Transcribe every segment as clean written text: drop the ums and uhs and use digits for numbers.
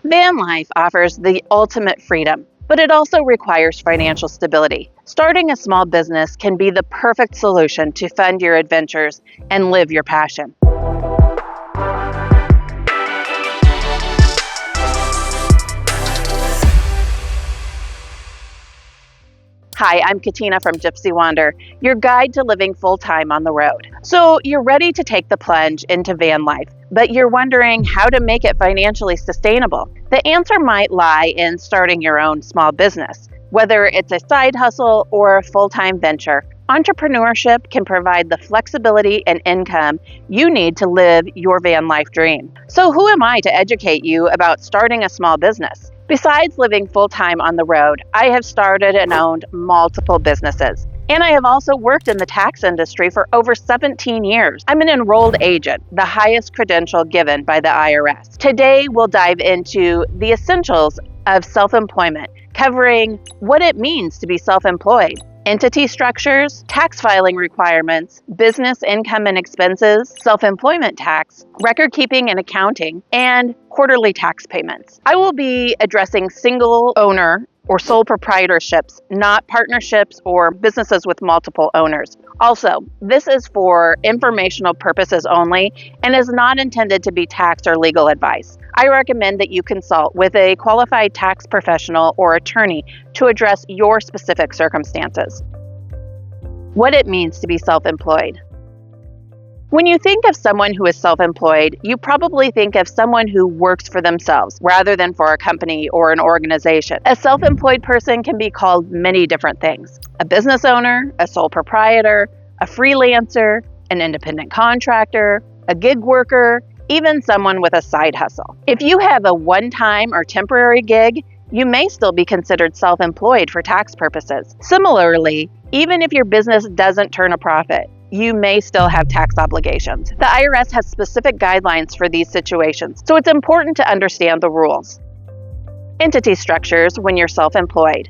Van life offers the ultimate freedom, but it also requires financial stability. Starting a small business can be the perfect solution to fund your adventures and live your passion. Hi, I'm Katina from Gypsy Wander, your guide to living full-time on the road. So you're ready to take the plunge into van life, but you're wondering how to make it financially sustainable. The answer might lie in starting your own small business. Whether it's a side hustle or a full-time venture, entrepreneurship can provide the flexibility and income you need to live your van life dream. So who am I to educate you about starting a small business? Besides living full-time on the road, I have started and owned multiple businesses. And I have also worked in the tax industry for over 17 years. I'm an enrolled agent, the highest credential given by the IRS. Today, we'll dive into the essentials of self-employment, covering what it means to be self-employed, entity structures, tax filing requirements, business income and expenses, self-employment tax, record keeping and accounting, and quarterly tax payments. I will be addressing single owner or sole proprietorships, not partnerships or businesses with multiple owners. Also, this is for informational purposes only and is not intended to be tax or legal advice. I recommend that you consult with a qualified tax professional or attorney to address your specific circumstances. What it means to be self-employed. When you think of someone who is self-employed, you probably think of someone who works for themselves rather than for a company or an organization. A self-employed person can be called many different things: a business owner, a sole proprietor, a freelancer, an independent contractor, a gig worker, even someone with a side hustle. If you have a one-time or temporary gig, you may still be considered self-employed for tax purposes. Similarly, even if your business doesn't turn a profit, you may still have tax obligations. The IRS has specific guidelines for these situations, so it's important to understand the rules. Entity structures when you're self-employed.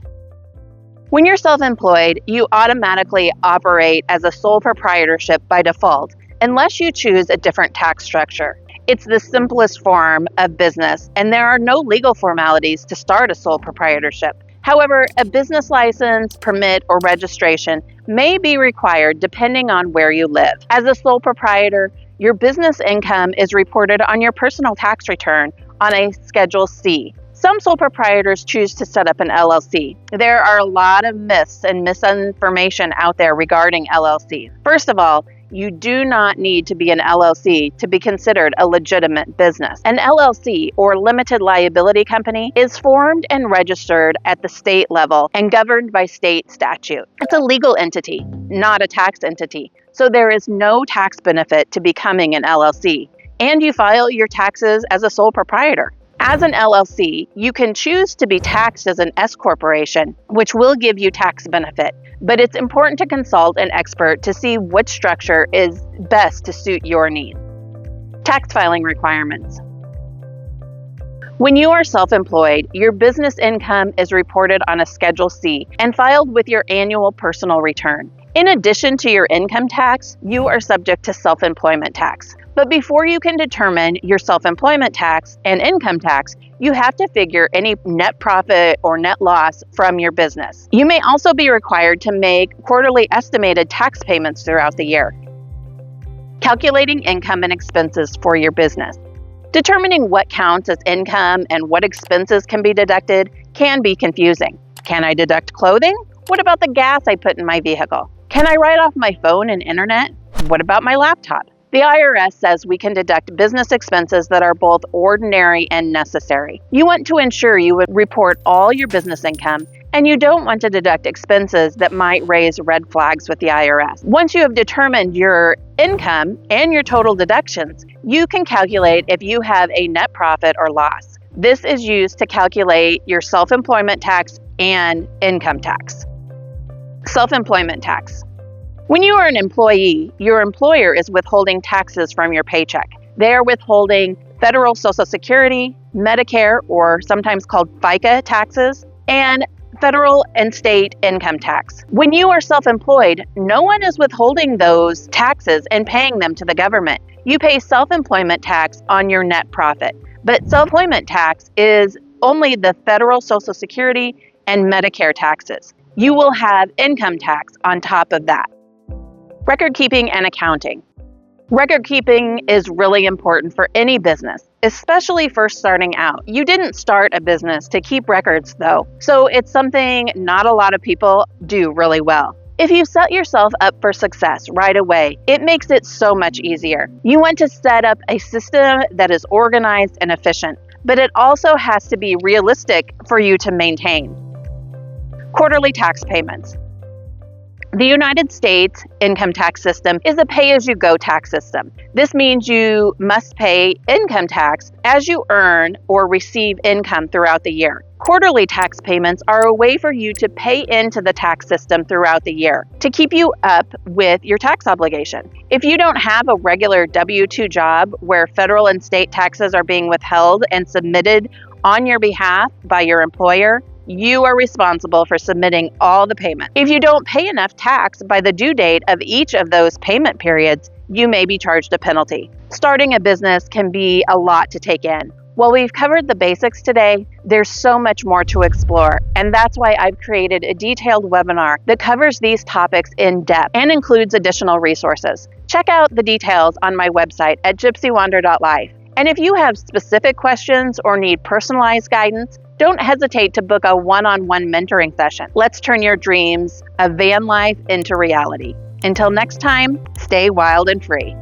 When you're self-employed, you automatically operate as a sole proprietorship by default, unless you choose a different tax structure. It's the simplest form of business, and there are no legal formalities to start a sole proprietorship. However, a business license, permit, or registration may be required depending on where you live. As a sole proprietor, your business income is reported on your personal tax return on a Schedule C. Some sole proprietors choose to set up an LLC. There are a lot of myths and misinformation out there regarding LLCs. First of all, you do not need to be an LLC to be considered a legitimate business. An LLC, or limited liability company, is formed and registered at the state level and governed by state statute. It's a legal entity, not a tax entity, so there is no tax benefit to becoming an LLC, and you file your taxes as a sole proprietor. As an LLC, you can choose to be taxed as an S corporation, which will give you tax benefit, but it's important to consult an expert to see which structure is best to suit your needs. Tax filing requirements. When you are self-employed, your business income is reported on a Schedule C and filed with your annual personal return. In addition to your income tax, you are subject to self-employment tax. But before you can determine your self-employment tax and income tax, you have to figure any net profit or net loss from your business. You may also be required to make quarterly estimated tax payments throughout the year. Calculating income and expenses for your business. Determining what counts as income and what expenses can be deducted can be confusing. Can I deduct clothing? What about the gas I put in my vehicle? Can I write off my phone and internet? What about my laptop? The IRS says we can deduct business expenses that are both ordinary and necessary. You want to ensure you would report all your business income, and you don't want to deduct expenses that might raise red flags with the IRS. Once you have determined your income and your total deductions, you can calculate if you have a net profit or loss. This is used to calculate your self-employment tax and income tax. Self-employment tax. When you are an employee, your employer is withholding taxes from your paycheck. They are withholding federal Social Security, Medicare, or sometimes called FICA taxes, and federal and state income tax. When you are self-employed, no one is withholding those taxes and paying them to the government. You pay self-employment tax on your net profit. But self-employment tax is only the federal Social Security and Medicare taxes. You will have income tax on top of that. Record keeping and accounting. Record keeping is really important for any business, especially first starting out. You didn't start a business to keep records though, so it's something not a lot of people do really well. If you set yourself up for success right away, it makes it so much easier. You want to set up a system that is organized and efficient, but it also has to be realistic for you to maintain. Quarterly tax payments. The United States income tax system is a pay-as-you-go tax system. This means you must pay income tax as you earn or receive income throughout the year. Quarterly tax payments are a way for you to pay into the tax system throughout the year to keep you up with your tax obligation. If you don't have a regular W-2 job where federal and state taxes are being withheld and submitted on your behalf by your employer, you are responsible for submitting all the payment. If you don't pay enough tax by the due date of each of those payment periods, you may be charged a penalty. Starting a business can be a lot to take in. While we've covered the basics today, there's so much more to explore, and that's why I've created a detailed webinar that covers these topics in depth and includes additional resources. Check out the details on my website at gypsywander.life. And if you have specific questions or need personalized guidance, don't hesitate to book a one-on-one mentoring session. Let's turn your dreams of van life into reality. Until next time, stay wild and free.